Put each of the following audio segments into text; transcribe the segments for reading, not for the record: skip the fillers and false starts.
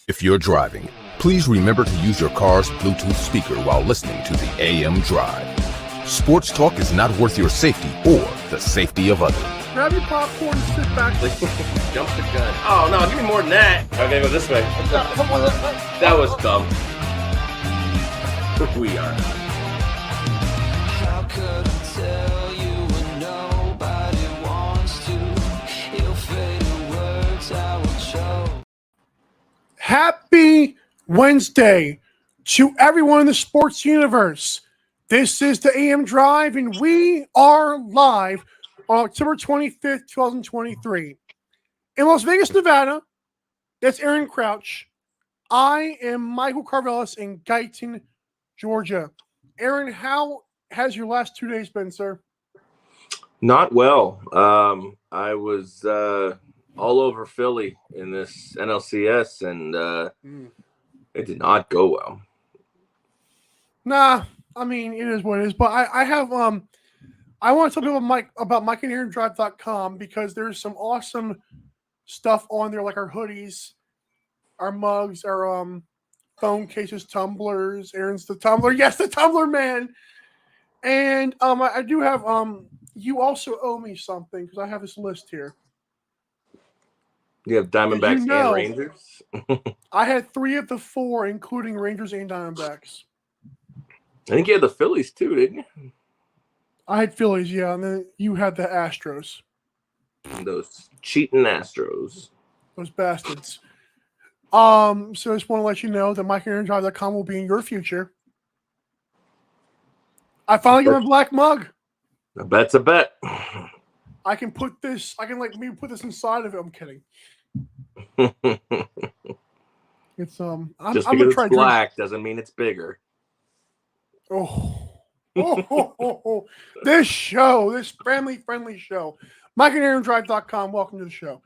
If you're driving, please remember to use your car's Bluetooth speaker while listening to the AM Drive. Sports talk is not worth your safety or the safety of others. Grab your popcorn and sit back. Jump the gun. Oh, no, give me more than that. Okay, go this way. That was dumb. We are. How could I tell you when nobody wants to? Your favorite words I will show. Happy Wednesday to everyone in the sports universe. This is the AM Drive, and we are live on October 25th, 2023. In Las Vegas, Nevada, that's Aaron Crouch. I am Michael Carvelis in Guyton, Georgia. Aaron, how has your last 2 days been, sir? Not well. I was all over Philly in this NLCS, and it did not go well. Nah, I mean, it is what it is. But I have I want to tell people about MikeandAaronDrive.com because there's some awesome stuff on there, like our hoodies, our mugs, our phone cases, tumblers. Aaron's the tumbler. Yes, the tumbler man. And I do have you also owe me something because I have this list here. You have Diamondbacks and Rangers? I had 3 of the 4, including Rangers and Diamondbacks. I think you had the Phillies too, didn't you? I had Phillies, yeah, and then you had the Astros. Those cheating Astros. Those bastards. So I just want to let you know that MikeandAaronDrive.com will be in your future. I finally got my black mug. A bet's a bet. I can put this. I can maybe put this inside of it. I'm kidding. It's I'm Just I'm because gonna try it's black doesn't mean it's bigger. This family-friendly show. MikeandAaronDrive.com. Welcome to the show.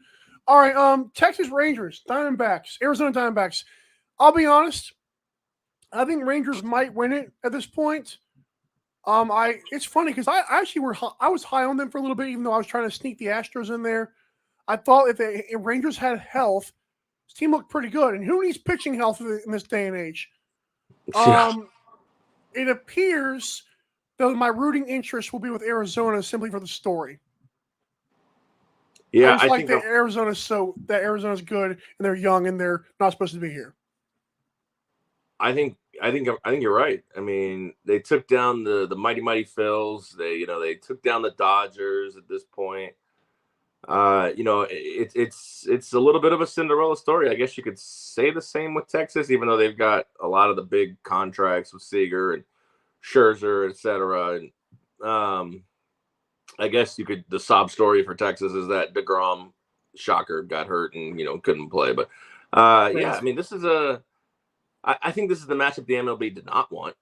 All right, Texas Rangers, Diamondbacks, Arizona Diamondbacks. I'll be honest. I think Rangers might win it at this point. It's funny because I was high on them for a little bit, even though I was trying to sneak the Astros in there. I thought if Rangers had health, this team looked pretty good. And who needs pitching health in this day and age? It appears that my rooting interest will be with Arizona simply for the story. Yeah, I think that Arizona's good and they're young and they're not supposed to be here. I think you're right. I mean, they took down the mighty Phils. They took down the Dodgers at this point. It's a little bit of a Cinderella story. I guess you could say the same with Texas, even though they've got a lot of the big contracts with Seager and Scherzer, etc. And I guess the sob story for Texas is that DeGrom, shocker, got hurt and couldn't play. But yeah, I mean, I think this is the matchup the MLB did not want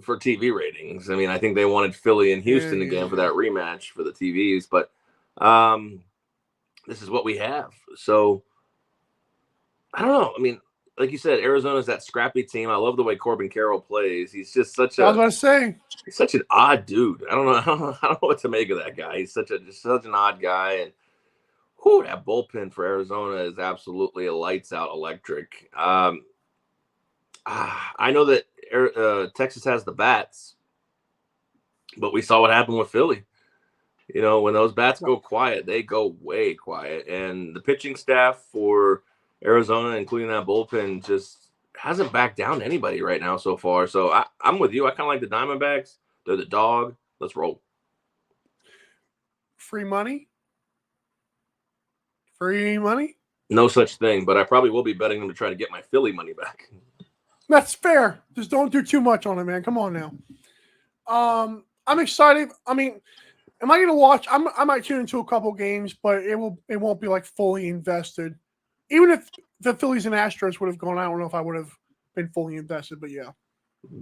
for TV ratings. I mean, I think they wanted Philly and Houston again for that rematch for the TVs, but this is what we have. So I don't know. I mean, like you said, Arizona's that scrappy team. I love the way Corbin Carroll plays. He's just such an odd dude. I don't know what to make of that guy. He's such an odd guy. And that bullpen for Arizona is absolutely a lights out electric. I know that Texas has the bats, but we saw what happened with Philly. When those bats go quiet, they go way quiet. And the pitching staff for Arizona, including that bullpen, just hasn't backed down to anybody right now so far. So I'm with you. I kind of like the Diamondbacks. They're the dog. Let's roll. Free money? Free money? No such thing, but I probably will be betting them to try to get my Philly money back. That's fair. Just don't do too much on it, man. Come on now. I'm excited. I mean, am I going to watch? I might tune into a couple games, but it won't be like fully invested. Even if the Phillies and Astros would have gone, I don't know if I would have been fully invested, but yeah.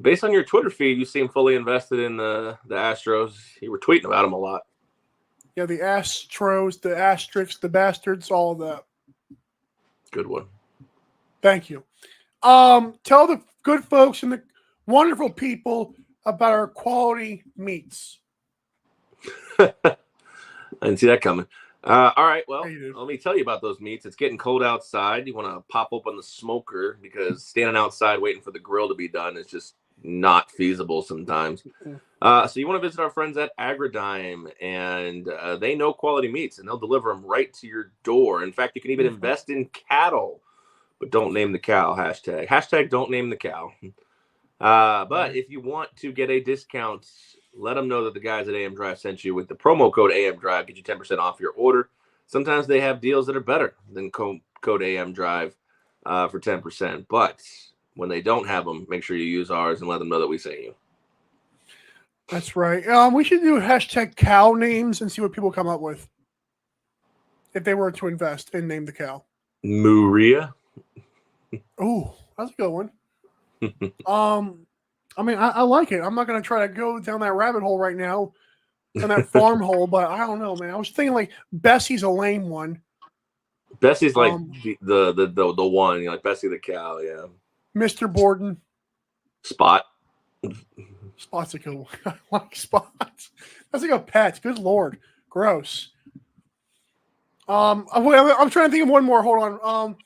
Based on your Twitter feed, you seem fully invested in the Astros. You were tweeting about them a lot. Yeah, the Astros, the asterisks, the bastards, all of that. Good one. Thank you. Tell the good folks and the wonderful people about our quality meats. I didn't see that coming. All right. Well, Hey, dude. let me tell you about those meats. It's getting cold outside. You want to pop open the smoker because standing outside waiting for the grill to be done is just not feasible sometimes. So you want to visit our friends at Agridime, and they know quality meats, and they'll deliver them right to your door. In fact, you can even invest in cattle, but don't name the cow. Hashtag don't name the cow. But if you want to get a discount, let them know that the guys at AM Drive sent you with the promo code AM Drive. Get you 10% off your order. Sometimes they have deals that are better than code AM Drive for 10%. But when they don't have them, make sure you use ours and let them know that we sent you. That's right. We should do hashtag cow names and see what people come up with if they were to invest and name the cow. Maria. Oh, that's a good one. I mean, I like it. I'm not going to try to go down that rabbit hole right now and that farm hole, but I don't know, man. I was thinking like Bessie's a lame one. Bessie's like the one, like Bessie the cow, yeah. Mr. Borden. Spot. Spot's a good one. I like Spots. That's like a pet. Good Lord. Gross. I'm trying to think of one more. Hold on.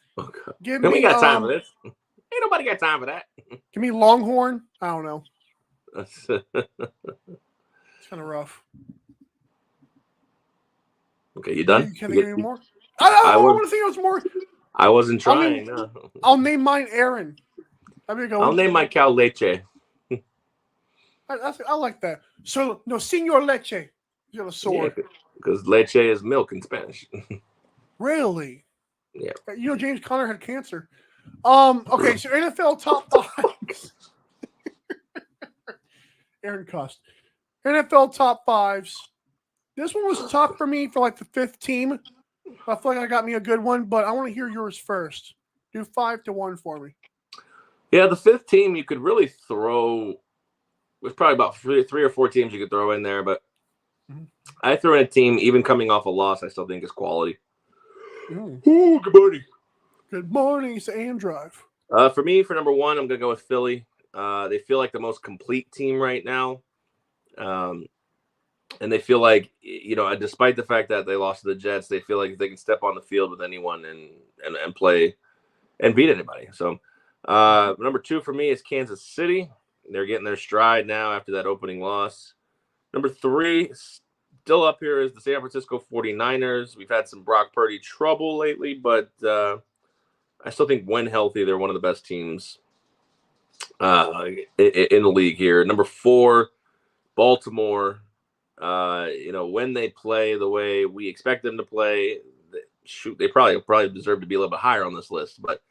Give me. We got time for this. Ain't nobody got time for that. Give me Longhorn. I don't know. It's It's kind of rough. Okay, you done? Can I give you more? I want to think it was more. I wasn't trying. I'll name mine Aaron. I'll name my cow Leche. I like that. So, no, Senor Leche. You got a sword. Because leche is milk in Spanish. Really? Yeah. You know, James Conner had cancer. Okay, so NFL top 5s. Aaron cussed. NFL top 5s. This one was tough for me for like the 5th team. I feel like I got me a good one, but I want to hear yours first. Do 5-1 for me. Yeah, the 5th team you could really throw. There's probably about 3 or 4 teams you could throw in there, but I threw in a team even coming off a loss. I still think is quality. Ooh, good morning. Good morning. It's AM Drive. For me, for number 1, I'm going to go with Philly. They feel like the most complete team right now. And they feel like, despite the fact that they lost to the Jets, they feel like they can step on the field with anyone and play and beat anybody. So number 2 for me is Kansas City. They're getting their stride now after that opening loss. Number 3, still up here, is the San Francisco 49ers. We've had some Brock Purdy trouble lately, but I still think when healthy, they're one of the best teams in the league here. Number 4, Baltimore. When they play the way we expect them to play, they probably deserve to be a little bit higher on this list. But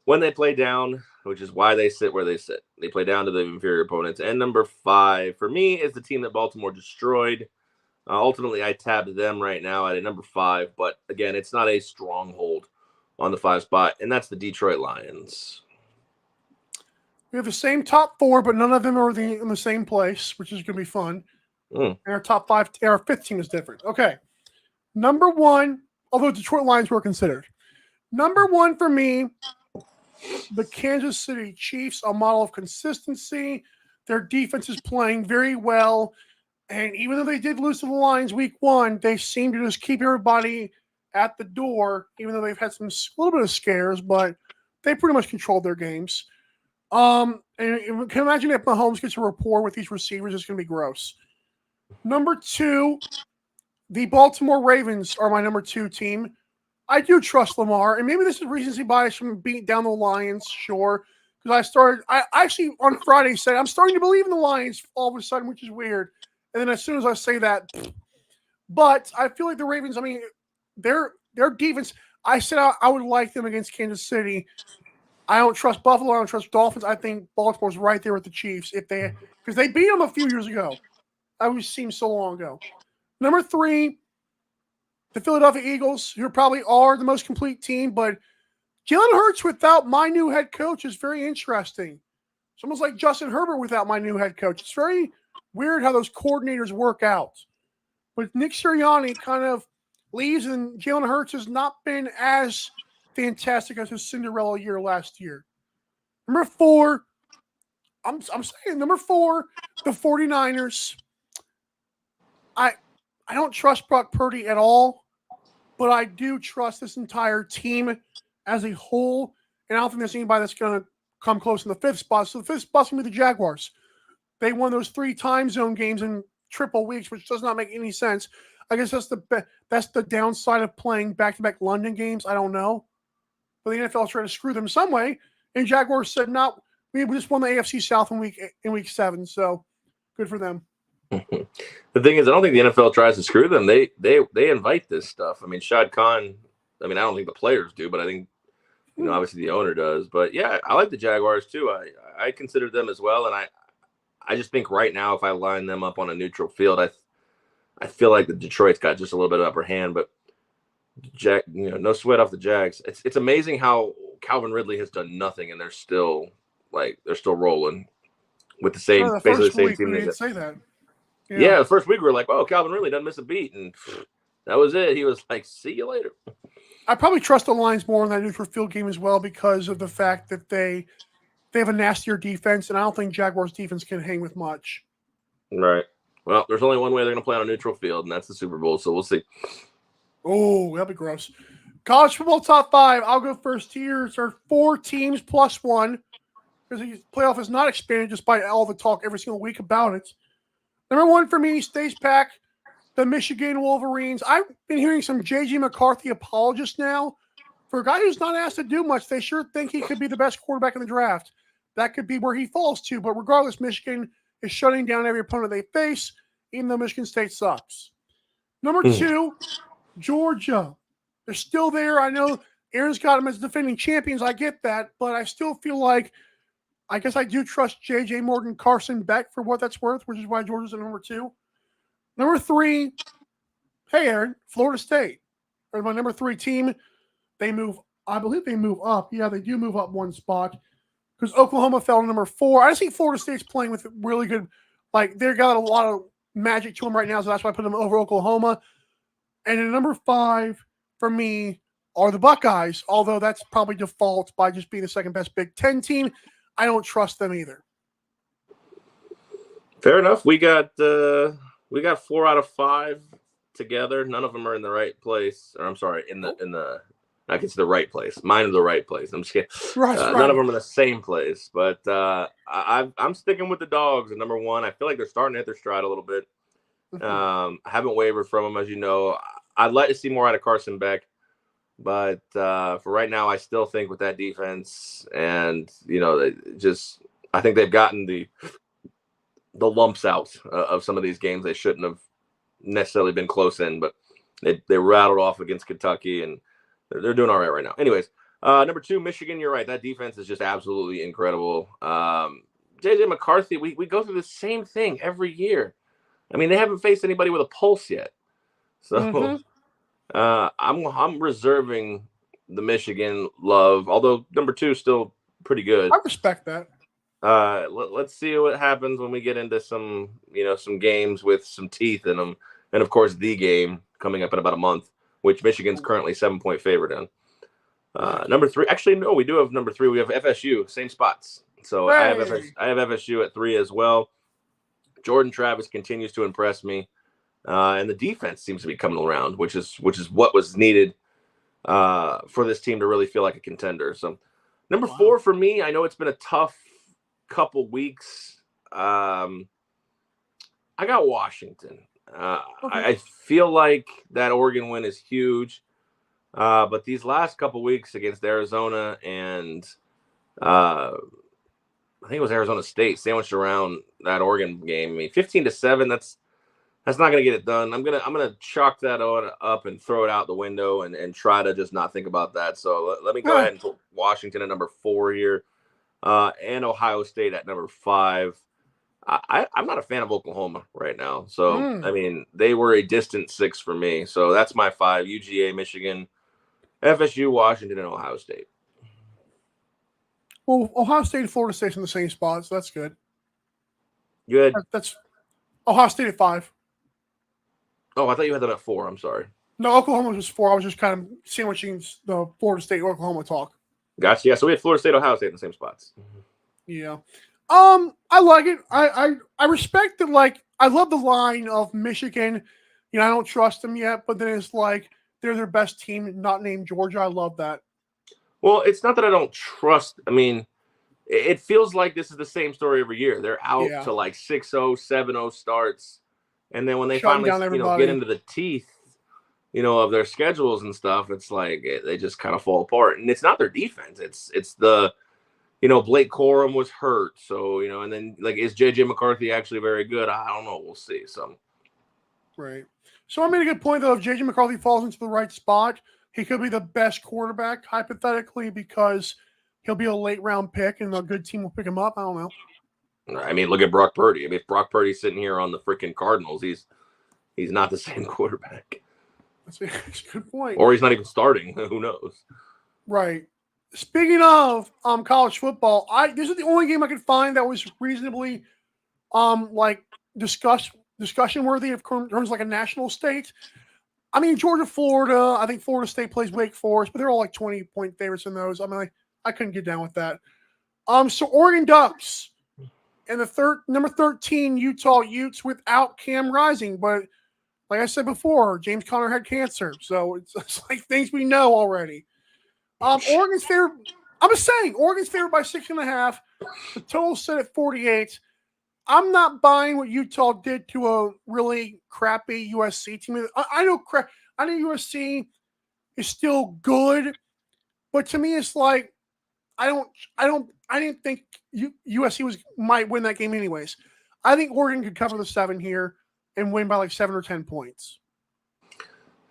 when they play down, which is why they sit where they sit, they play down to the inferior opponents. And number 5 for me is the team that Baltimore destroyed. Ultimately, I tabbed them right now at a number 5, but again, it's not a stronghold on the 5 spot, and that's the Detroit Lions. We have the same top 4, but none of them are in the same place, which is going to be fun. And our top 5, our 5th team is different. Okay. Number 1, although Detroit Lions were considered. Number 1 for me, the Kansas City Chiefs, a model of consistency. Their defense is playing very well. And even though they did lose to the Lions week 1, they seem to just keep everybody at the door, even though they've had a little bit of scares, but they pretty much controlled their games. And you can imagine if Mahomes gets a rapport with these receivers, it's going to be gross. Number 2, the Baltimore Ravens are my number 2 team. I do trust Lamar, and maybe this is recency bias from beating down the Lions, sure. Because I actually on Friday said I'm starting to believe in the Lions all of a sudden, which is weird. And then as soon as I say that, but I feel like the Ravens, I mean, their defense, I said I would like them against Kansas City. I don't trust Buffalo. I don't trust Dolphins. I think Baltimore's right there with the Chiefs because they beat them a few years ago. That was seems so long ago. Number 3, the Philadelphia Eagles, who probably are the most complete team, but Jalen Hurts without my new head coach is very interesting. It's almost like Justin Herbert without my new head coach. It's very weird how those coordinators work out. But Nick Sirianni kind of leaves, and Jalen Hurts has not been as fantastic as his Cinderella year last year. Number 4, I'm saying number 4, the 49ers. I don't trust Brock Purdy at all. but I do trust this entire team as a whole, and I don't think there's anybody that's going to come close in the 5th spot. So the 5th spot's going to be the Jaguars. They won those 3 time zone games in triple weeks, which does not make any sense. I guess that's the downside of playing back-to-back London games. I don't know. But the NFL is trying to screw them some way. And Jaguars said, "No, we just won the AFC South in week 7, so good for them." The thing is, I don't think the NFL tries to screw them. They invite this stuff. I mean, Shad Khan. I mean, I don't think the players do, but I think obviously the owner does. But yeah, I like the Jaguars too. I consider them as well, and I just think right now, if I line them up on a neutral field, I feel like the Detroit's got just a little bit of upper hand, but no sweat off the Jags. It's amazing how Calvin Ridley has done nothing, and they're still rolling with the same, basically the same team. We didn't say that. Yeah, the first week we were like, "Oh, Calvin Ridley doesn't miss a beat," and that was it. He was like, "See you later." I probably trust the Lions more in that neutral field game as well because of the fact that they have a nastier defense, and I don't think Jaguars defense can hang with much. Right. Well, there's only one way they're going to play on a neutral field, and that's the Super Bowl. So we'll see. Oh, that'll be gross. College football top 5. I'll go first here. There are 4 teams plus 1 because the playoff is not expanded despite all the talk every single week about it. Number 1 for me stays pack, the Michigan Wolverines. I've been hearing some J.J. McCarthy apologists now. For a guy who's not asked to do much, they sure think he could be the best quarterback in the draft. That could be where he falls to. But regardless, Michigan is shutting down every opponent they face, even though Michigan State sucks. Number 2, Georgia. They're still there. I know Aaron's got them as defending champions. I get that. But I still feel like I guess I do trust J.J. Morgan Carson Beck for what that's worth, which is why Georgia's at number 2. Number 3, hey, Aaron, Florida State. They're my number 3 team. I believe they move up. Yeah, they do move up 1 spot because Oklahoma fell to number 4. I just think Florida State's playing with really good, they've got a lot of magic to them right now, so that's why I put them over Oklahoma. And then number 5 for me are the Buckeyes, although that's probably default by just being the second best Big Ten team. I don't trust them either. Fair enough. We got 4 out of 5 together. None of them are in the right place. Or I'm sorry, I guess the right place. Mine are the right place. I'm just kidding. Right. None of them are in the same place. But I'm sticking with the Dogs at number 1. I feel like they're starting to hit their stride a little bit. I haven't wavered from them, as you know. I'd like to see more out of Carson Beck. But for right now, I still think with that defense and, I think they've gotten the lumps out of some of these games they shouldn't have necessarily been close in, but they rattled off against Kentucky, and they're doing all right now. Anyways, number 2, Michigan, you're right. That defense is just absolutely incredible. J.J. McCarthy, we go through the same thing every year. I mean, they haven't faced anybody with a pulse yet. So I'm reserving the Michigan love, although number 2 is still pretty good. I respect that. Let's see what happens when we get into some games with some teeth in them. And of course, the game coming up in about a month, which Michigan's currently 7-point favorite in. Number 3, actually, no, we do have number 3. We have FSU, same spots. So I have FSU at 3 as well. Jordan Travis continues to impress me. And the defense seems to be coming around, which is what was needed for this team to really feel like a contender. So number 4 for me, I know it's been a tough couple weeks. I got Washington. I feel like that Oregon win is huge. But these last couple weeks against Arizona and I think it was Arizona State sandwiched around that Oregon game. I mean, 15-7, that's not going to get it done. I'm gonna chalk that up and throw it out the window and try to just not think about that. So let me go ahead and put Washington at number 4 here, and Ohio State at number 5. I'm not a fan of Oklahoma right now. So I mean, they were a distant 6 for me. So that's my 5: UGA, Michigan, FSU, Washington, and Ohio State. Well, Ohio State and Florida State's in the same spot, so that's good. Good. That's Ohio State at 5. Oh, I thought you had them at 4. I'm sorry. No, Oklahoma was 4. I was just kind of sandwiching the Florida State Oklahoma talk. Gotcha. Yeah, so we had Florida State, Ohio State in the same spots. Yeah. I like it. I respect that. I love the line of Michigan. I don't trust them yet, but then it's like they're their best team, not named Georgia. I love that. Well, it's not that I don't trust. I mean, it feels like this is the same story every year. They're out Yeah. to like 6-0, 7-0 starts. And then when they Shutting finally, down get everybody. into the teeth, of their schedules and stuff, it's like they just kind of fall apart. And it's not their defense. It's the, Blake Corum was hurt. So, and then like, is JJ McCarthy actually very good? I don't know. We'll see. So. Right. So I made a good point, though. If JJ McCarthy falls into the right spot, he could be the best quarterback, hypothetically, because he'll be a late round pick and a good team will pick him up. I don't know. I mean, look at Brock Purdy. I mean, if Brock Purdy's sitting here on the freaking Cardinals, he's not the same quarterback. That's a good point. Or he's not even starting. Who knows? Right. Speaking of college football, this is the only game I could find that was reasonably discussion worthy in terms of like a national state. I mean, Georgia, Florida. I think Florida State plays Wake Forest, but they're all like 20-point favorites in those. I mean, I couldn't get down with that. So Oregon Ducks and the number 13 Utah Utes without Cam Rising, but like I said before, James Conner had cancer, so it's like things we know already. Oregon's favored. I'm just saying, Oregon's favored by 6.5. The total set at 48. I'm not buying what Utah did to a really crappy USC team. I know USC is still good, but to me, it's like I didn't think USC might win that game anyways. I think Oregon could cover the 7 here and win by like 7 or 10 points.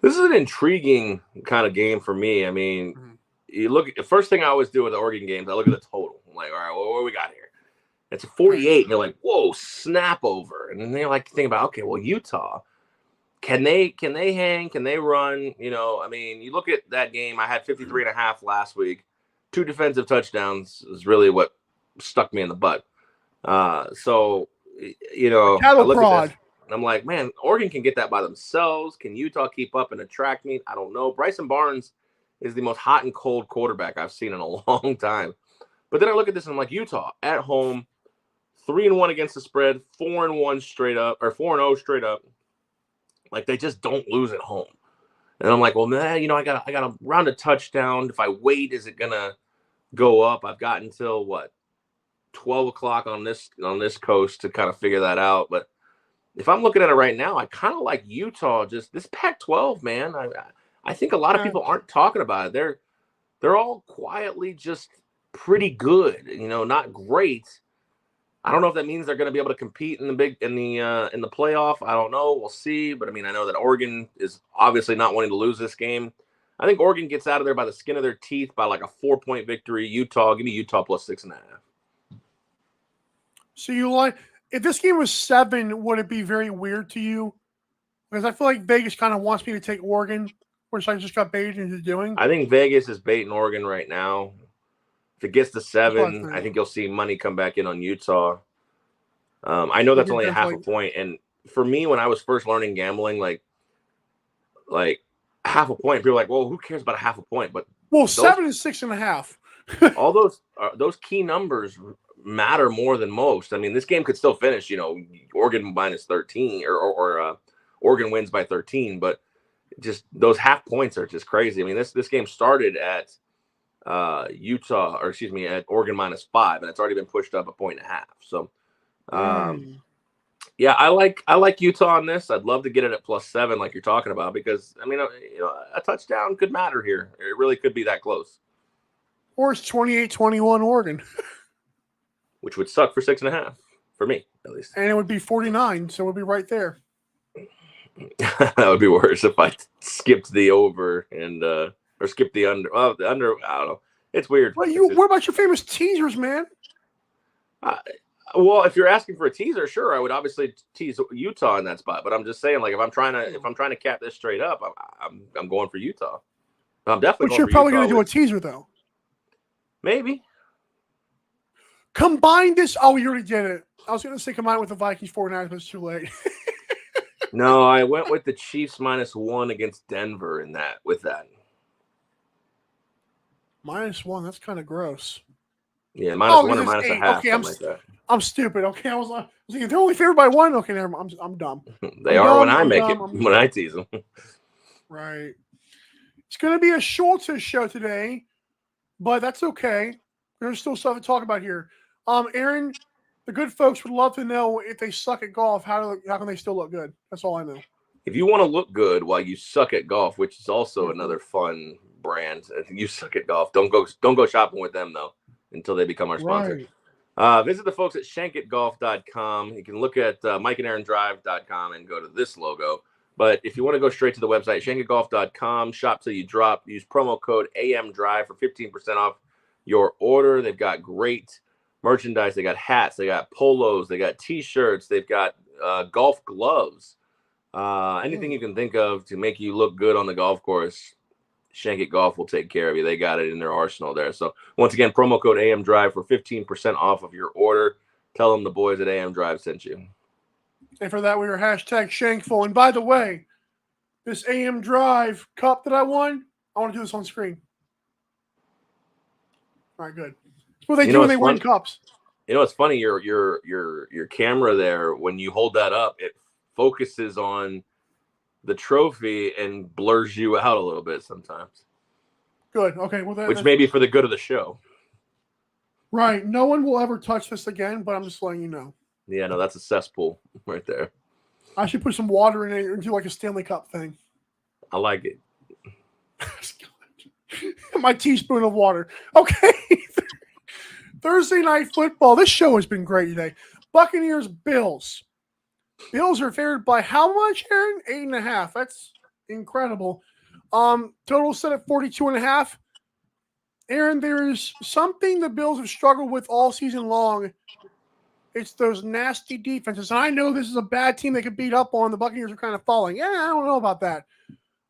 This is an intriguing kind of game for me. I mean, you look at the first thing I always do with the Oregon games, I look at the total. I'm like, all right, what we got here? It's a 48, and you're like, whoa, snap over. And then they like to think about, okay, well, Utah, can they hang? Can they run? I mean, you look at that game. I had 53.5 last week. 2 defensive touchdowns is really what stuck me in the butt. So, I look at this, and I'm like, man, Oregon can get that by themselves. Can Utah keep up and attract me? I don't know. Bryson Barnes is the most hot and cold quarterback I've seen in a long time. But then I look at this and I'm like, Utah at home, 3-1 against the spread, 4-1 straight up, or 4-0 straight up. Like they just don't lose at home. And I'm like, well, man, I got a round a touchdown. If I wait, is it gonna go up? I've got until 12 o'clock on this coast to kind of figure that out. But if I'm looking at it right now, I kind of like Utah. Just this Pac-12, man. I think a lot of people aren't talking about it. They're all quietly just pretty good. Not great. I don't know if that means they're going to be able to compete in the playoff. I don't know. We'll see. But I mean, I know that Oregon is obviously not wanting to lose this game. I think Oregon gets out of there by the skin of their teeth by like a 4-point victory. Utah, give me Utah plus 6.5. So if this game was 7, would it be very weird to you? Because I feel like Vegas kind of wants me to take Oregon, which I just got baited into doing. I think Vegas is baiting Oregon right now. If it gets to 7, I think you'll see money come back in on Utah. I know that's only a half a point. And for me, when I was first learning gambling, like half a point, people are like, well, who cares about a half a point? But 7 is 6.5. all those key numbers matter more than most. I mean, this game could still finish, Oregon minus 13 or Oregon wins by 13, but just those half points are just crazy. I mean, this game started at at Oregon minus 5, and it's already been pushed up 1.5 points. So, yeah, I like Utah on this. I'd love to get it at plus 7, like you're talking about, because I mean, a touchdown could matter here. It really could be that close. Or it's 28-21 Oregon, which would suck for 6.5 for me, at least. And it would be 49, so it would be right there. That would be worse if I skipped the over and or skip the under. Well, the under, I don't know. It's weird. What about your famous teasers, man? Well, if you're asking for a teaser, sure, I would obviously tease Utah in that spot. But I'm just saying, like, if I'm trying to cap this straight up, I'm going for Utah. I'm definitely. But you're probably going to do a teaser, though. Maybe. Combine this. Oh, you already did it. I was going to say combine with the Vikings 49ers, but it's too late. No, I went with the Chiefs minus 1 against Denver with that. -1, that's kind of gross. Yeah, -1 or minus 0.5. Okay, like that. I'm stupid. Okay, I was like, they're only favored by 1. Okay, never mind. I'm dumb. They are when I tease them. Right. It's going to be a Schultz show today, but that's okay. There's still stuff to talk about here. Aaron, the good folks would love to know if they suck at golf, how can they still look good? That's all I know. If you want to look good while you suck at golf, which is also another fun brand, you suck at golf. Don't go shopping with them though until they become our sponsor. Right. Visit the folks at shankitgolf.com. You can look at mikeandaarondrive.com and go to this logo. But if you want to go straight to the website, shankitgolf.com, shop till you drop. Use promo code AMDrive for 15% off your order. They've got great merchandise. They got hats. They got polos. They got T-shirts. They've got golf gloves. Anything you can think of to make you look good on the golf course, Shank It Golf will take care of you. They got it in their arsenal there. So once again, promo code AM Drive for 15% off of your order. Tell them the boys at AM Drive sent you. And for that, we were hashtag Shankful. And by the way, this AM Drive cup that I won, I want to do this on screen. All right, good. That's what they do when they win cups. You know, it's funny. Your camera there, when you hold that up, it focuses on the trophy and blurs you out a little bit sometimes. Good. Okay. Well, which may be for the good of the show. Right. No one will ever touch this again, but I'm just letting you know. Yeah, no, that's a cesspool right there. I should put some water in it and do like a Stanley Cup thing. I like it. My teaspoon of water. Okay. Thursday night football. This show has been great today. Buccaneers, Bills. Bills are favored by how much, Aaron? 8.5. That's incredible. Total set at 42.5. Aaron, there's something the Bills have struggled with all season long. It's those nasty defenses. And I know this is a bad team they could beat up on. The Buccaneers are kind of falling. Yeah, I don't know about that.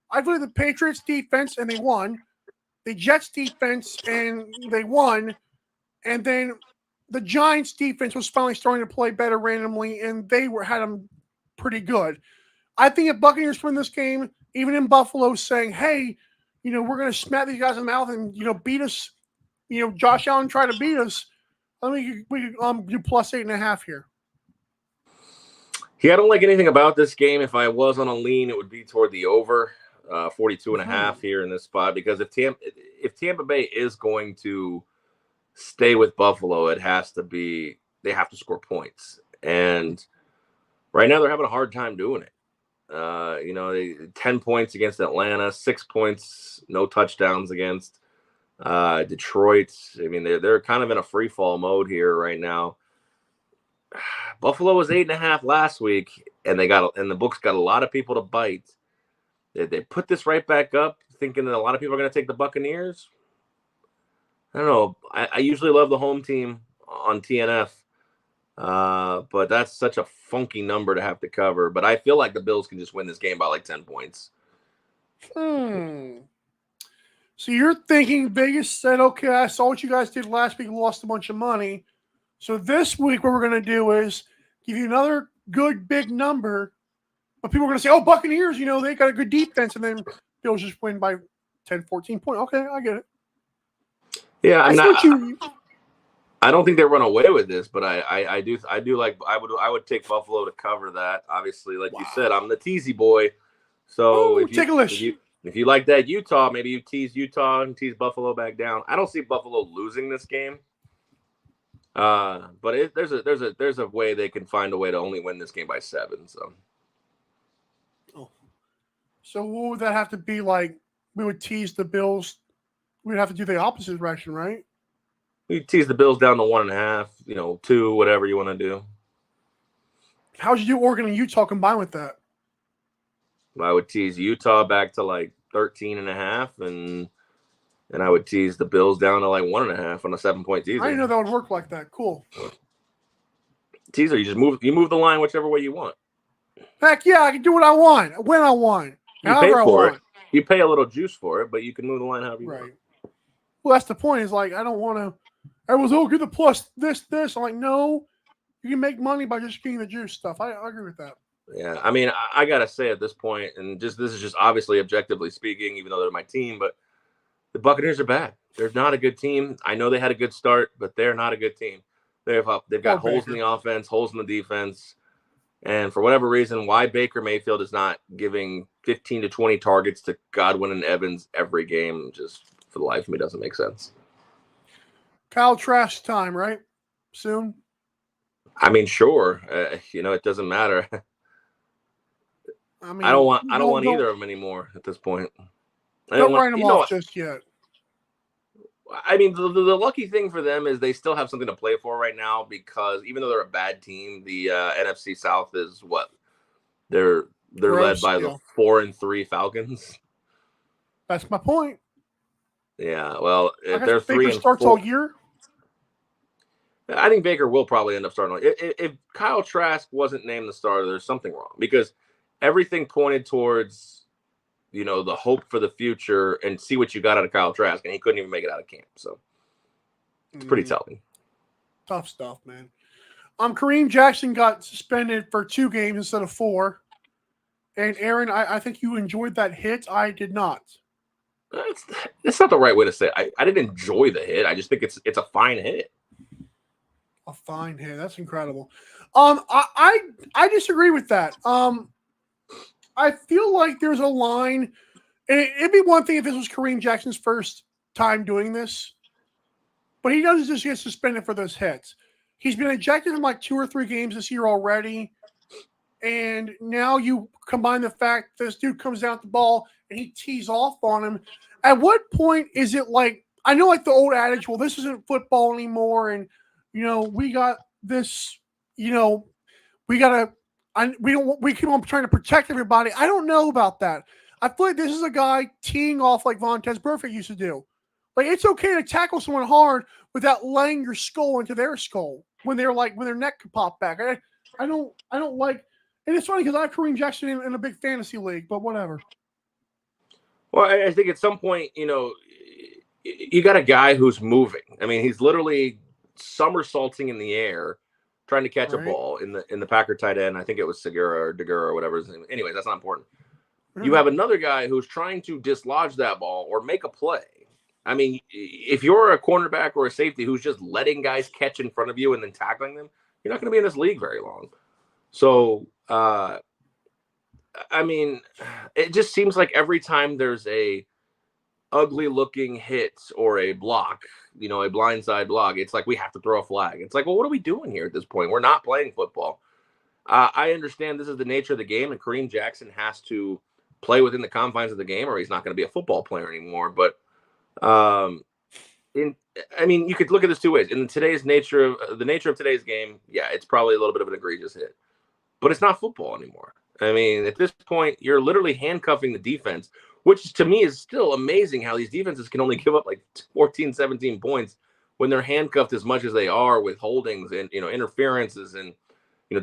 I played the Patriots defense and they won. The Jets defense and they won. And then the Giants defense was finally starting to play better randomly, and they had them pretty good. I think if Buccaneers win this game, even in Buffalo, saying, hey, we're going to smack these guys in the mouth and, beat us. Josh Allen tried to beat us. I mean, we could do plus 8.5 here. Yeah, I don't like anything about this game. If I was on a lean, it would be toward the over 42.5 here in this spot, because if Tampa Bay is going to stay with Buffalo, they have to score points. And right now they're having a hard time doing it. 10 points against Atlanta, 6 points, no touchdowns against Detroit. I mean, they're kind of in a free fall mode here right now. Buffalo was 8.5 last week, and the books got a lot of people to bite. They put this right back up, thinking that a lot of people are going to take the Buccaneers. I don't know. I usually love the home team on TNF, but that's such a funky number to have to cover. But I feel like the Bills can just win this game by like 10 points. So you're thinking Vegas said, okay, I saw what you guys did last week, lost a bunch of money. So this week what we're going to do is give you another good big number. But people are going to say, oh, Buccaneers, they got a good defense. And then Bills just win by 10, 14 points. Okay, I get it. Yeah, I don't think they run away with this, but I would take Buffalo to cover that. Obviously, like you said, I'm the teasy boy. So if you like that Utah, maybe you tease Utah and tease Buffalo back down. I don't see Buffalo losing this game. But there's a way they can find a way to only win this game by 7. So what would that have to be like? We would tease the Bills. We'd have to do the opposite direction, right? You tease the Bills down to 1.5, 2, whatever you want to do. How would you do Oregon and Utah combined with that? I would tease Utah back to like 13.5, and I would tease the Bills down to like 1.5 on a 7-point teaser. I didn't know that would work like that. Cool. Teaser, you move the line whichever way you want. Heck yeah, I can do what I want, when I want, however I want. You pay a little juice for it, but you can move the line however you want. Well, that's the point. Is like I don't want to. Everyone's get the plus this. I'm like, no, you can make money by just getting the juice stuff. I agree with that. Yeah, I mean, I gotta say at this point, and this is just obviously objectively speaking, even though they're my team, but the Buccaneers are bad. They're not a good team. I know they had a good start, but they're not a good team. They've got holes in the offense, holes in the defense. And for whatever reason, why Baker Mayfield is not giving 15 to 20 targets to Godwin and Evans every game, just for the life of me, doesn't make sense. Kyle Trask time, right? Soon. I mean, sure. It doesn't matter. I mean, I don't want either of them anymore at this point. Don't write them off just yet. I mean, the lucky thing for them is they still have something to play for right now, because even though they're a bad team, the NFC South is what they're led by the 4-3 Falcons. That's my point. Yeah, well, if they're Baker 3-4, starts all year. I think Baker will probably end up starting. If Kyle Trask wasn't named the starter, there's something wrong, because everything pointed towards, the hope for the future and see what you got out of Kyle Trask, and he couldn't even make it out of camp. So it's pretty telling. Tough stuff, man. Kareem Jackson got suspended for 2 games instead of 4. And Aaron, I think you enjoyed that hit. I did not. That's not the right way to say it. I didn't enjoy the hit. I just think it's a fine hit. A fine hit. That's incredible. I disagree with that. I feel like there's a line, and it'd be one thing if this was Kareem Jackson's first time doing this, but he doesn't just get suspended for those hits. He's been ejected in like 2 or 3 games this year already, and now you combine the fact this dude comes down with the ball and he tees off on him. At what point is it like, I know like the old adage, well, this isn't football anymore, and we got this, we keep on trying to protect everybody. I don't know about that. I feel like this is a guy teeing off like Vontaze Burfict used to do. Like, it's okay to tackle someone hard without laying your skull into their skull when their neck could pop back. I don't like, and it's funny because I have Kareem Jackson in a big fantasy league, but whatever. Well, I think at some point, you got a guy who's moving. I mean, he's literally somersaulting in the air, trying to catch a ball in the Packer tight end. I think it was Segura or Degura or whatever his name. Anyway, that's not important. You have another guy who's trying to dislodge that ball or make a play. I mean, if you're a cornerback or a safety who's just letting guys catch in front of you and then tackling them, you're not going to be in this league very long. So, I mean, it just seems like every time there's a ugly looking hit or a block, a blindside block, it's like we have to throw a flag. It's like, well, what are we doing here at this point? We're not playing football. I understand this is the nature of the game, and Kareem Jackson has to play within the confines of the game, or he's not going to be a football player anymore. But you could look at this 2 ways. In today's nature of today's game, yeah, it's probably a little bit of an egregious hit, but it's not football anymore. I mean, at this point, you're literally handcuffing the defense, which to me is still amazing how these defenses can only give up like 14, 17 points when they're handcuffed as much as they are with holdings and, interferences and,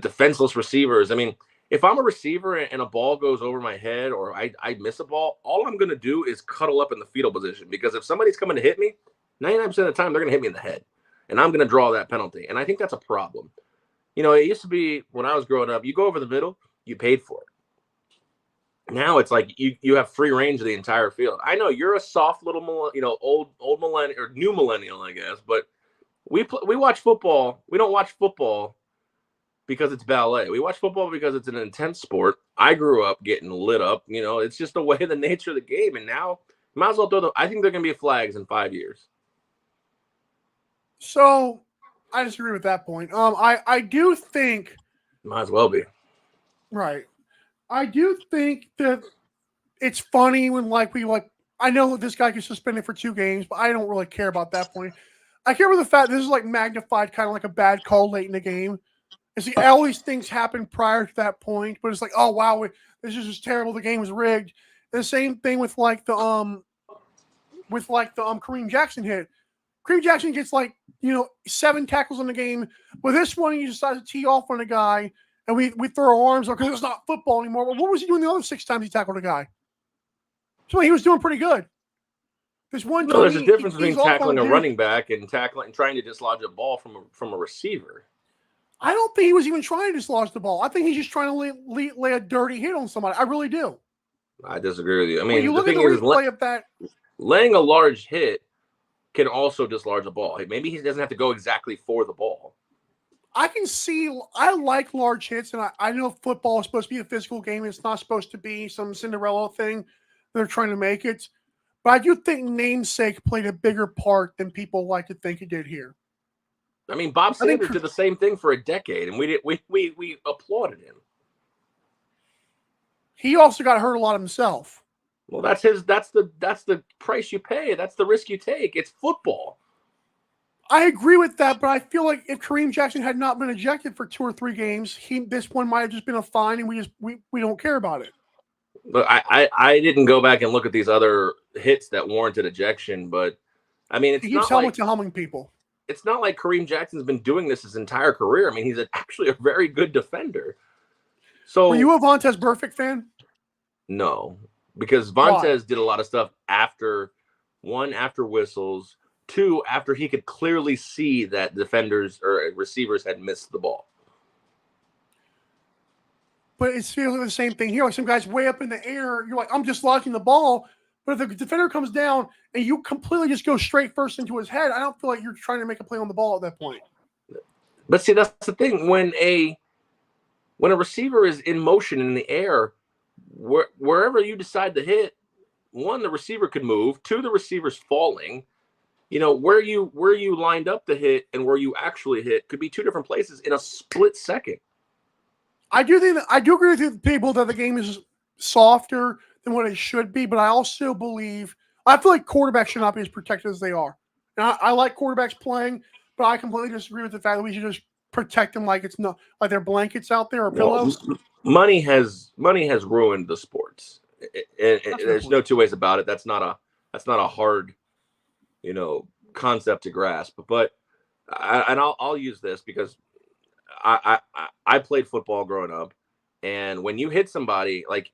defenseless receivers. I mean, if I'm a receiver and a ball goes over my head or I miss a ball, all I'm going to do is cuddle up in the fetal position, because if somebody's coming to hit me, 99% of the time, they're going to hit me in the head, and I'm going to draw that penalty. And I think that's a problem. It used to be when I was growing up, you go over the middle, you paid for it. Now it's like you have free range of the entire field. I know you're a soft little, old millennial or new millennial, I guess, but we watch football. We don't watch football because it's ballet. We watch football because it's an intense sport. I grew up getting lit up. It's just the way, the nature of the game. And now, might as well I think they're going to be flags in 5 years. So, I disagree with that point. I do think. Might as well be. Right. I do think that it's funny when I know this guy gets suspended for 2 games, but I don't really care about that point. I care about the fact this is like magnified, kind of like a bad call late in the game. It's like all these things happen prior to that point, but it's like, oh wow, this is just terrible. The game was rigged. And the same thing with the Kareem Jackson hit. Kareem Jackson gets 7 tackles in the game. With this one, he decides to tee off on a guy, and we throw our arms up because it's not football anymore. But what was he doing the other 6 times he tackled a guy? So he was doing pretty good. There's one. No, there's a difference between tackling a running back and trying to dislodge a ball from a receiver. I don't think he was even trying to dislodge the ball. I think he's just trying to lay a dirty hit on somebody. I really do. I disagree with you. I mean, you look at the replay of that. Laying a large hit can also dislodge a ball. Maybe he doesn't have to go exactly for the ball. I can see. I like large hits, and I know football is supposed to be a physical game. It's not supposed to be some Cinderella thing. They're trying to make it, but I do think namesake played a bigger part than people like to think it did here. I mean, Bob I think Sanders did the same thing for a decade, and we applauded him. He also got hurt a lot himself. Well, that's the price you pay. That's the risk you take. It's football. I agree with that, but I feel like if Kareem Jackson had not been ejected for 2 or 3 games, this one might have just been a fine, and we don't care about it. But I didn't go back and look at these other hits that warranted ejection, but I mean, He keeps helmet to helming people. It's not like Kareem Jackson's been doing this his entire career. I mean, he's actually a very good defender. So, were you a Vontaze Burfict fan? No, because Vontaze did a lot of stuff after whistles, 2, after he could clearly see that defenders or receivers had missed the ball. But it's feeling the same thing here. Like some guy's way up in the air. You're like, I'm just launching the ball. But if the defender comes down and you completely just go straight first into his head, I don't feel like you're trying to make a play on the ball at that point. But see, that's the thing. When a receiver is in motion in the air, wherever you decide to hit, 1, the receiver could move. 2, the receiver's falling. You know, where you lined up the hit and where you actually hit could be 2 different places in a split second. I do agree with you, people, that the game is softer than what it should be, but I also believe I feel like quarterbacks should not be as protected as they are. And I like quarterbacks playing, but I completely disagree with the fact that we should just protect them like it's not like they're blankets out there or pillows. Money has ruined the sports. There's no 2 ways about it. That's not a hard, concept to grasp. But I'll use this because I played football growing up, and when you hit somebody, like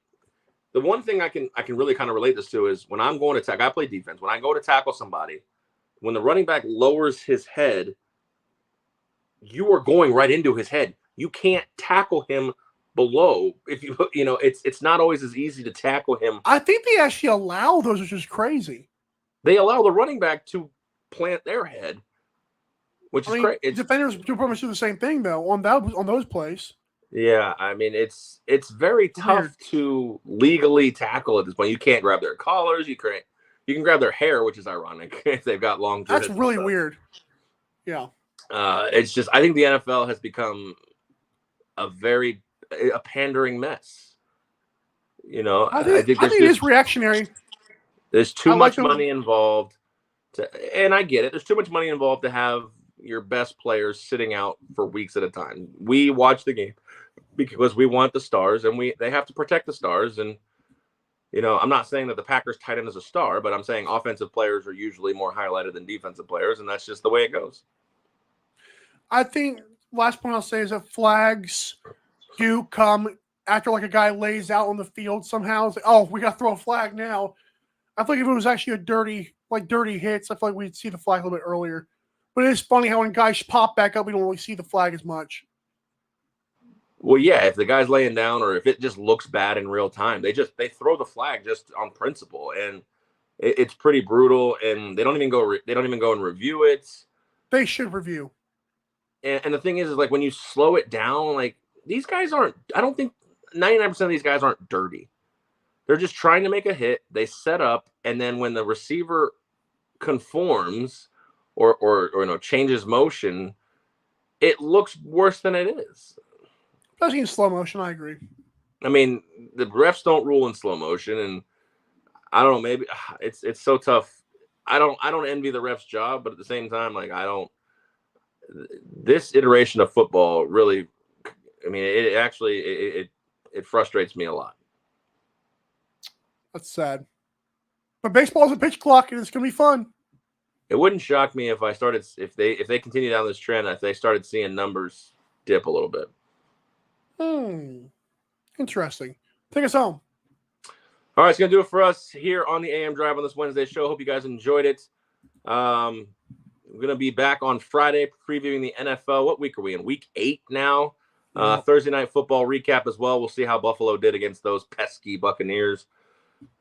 the one thing I can really kind of relate this to is when I'm going to tackle. I play defense. When I go to tackle somebody, when the running back lowers his head, you are going right into his head. You can't tackle him below. If it's not always as easy to tackle him. I think they actually allow those, which is crazy. They allow the running back to plant their head, which is great. Defenders do pretty much do the same thing though on those plays. Yeah, I mean it's very tough to legally tackle at this point. You can't grab their collars. You can grab their hair, which is ironic if they've got long. That's really weird. Yeah. It's just I think the NFL has become a pandering mess. I think it is reactionary. There's too much money involved, and I get it. There's too much money involved to have your best players sitting out for weeks at a time. We watch the game because we want the stars, and they have to protect the stars. And I'm not saying that the Packers tight end is a star, but I'm saying offensive players are usually more highlighted than defensive players, and that's just the way it goes. I think last point I'll say is that flags do come after like a guy lays out on the field somehow. It's like, oh, we got to throw a flag now. I feel like if it was actually a dirty hits, I feel like we'd see the flag a little bit earlier. But it is funny how when guys pop back up, we don't really see the flag as much. Well, yeah, if the guy's laying down or if it just looks bad in real time, they throw the flag just on principle, and it's pretty brutal. And they don't even go and review it. They should review. And the thing is like when you slow it down, like these guys aren't. I don't think 99% of these guys aren't dirty. They're just trying to make a hit. They set up, and then when the receiver conforms or changes motion, it looks worse than it is. Especially in slow motion, I agree. I mean, the refs don't rule in slow motion, and I don't know. Maybe it's so tough. I don't envy the refs' job, but at the same time, like I don't. This iteration of football really, I mean, it frustrates me a lot. That's sad. But baseball is a pitch clock, and it's gonna be fun. It wouldn't shock me if they continue down this trend, if they started seeing numbers dip a little bit. Interesting. Take us home. All right, it's going to do it for us here on the AM Drive on this Wednesday show. Hope you guys enjoyed it. We're going to be back on Friday previewing the NFL. What week are we in? Week 8 now. Thursday night football recap as well. We'll see how Buffalo did against those pesky Buccaneers.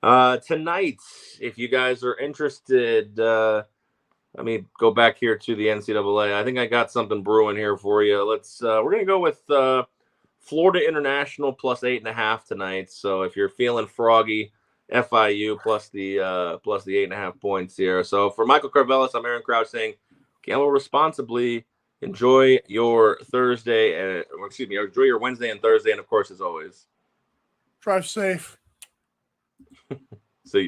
Tonight, if you guys are interested, let me go back here to the NCAA. I think I got something brewing here for you. We're gonna go with Florida International plus 8.5 tonight. So if you're feeling froggy, FIU plus the 8.5 points here. So for Michael Carvelis, I'm Aaron Crouch saying, gamble responsibly. Enjoy your Thursday, enjoy your Wednesday and Thursday, and of course, as always, Drive safe.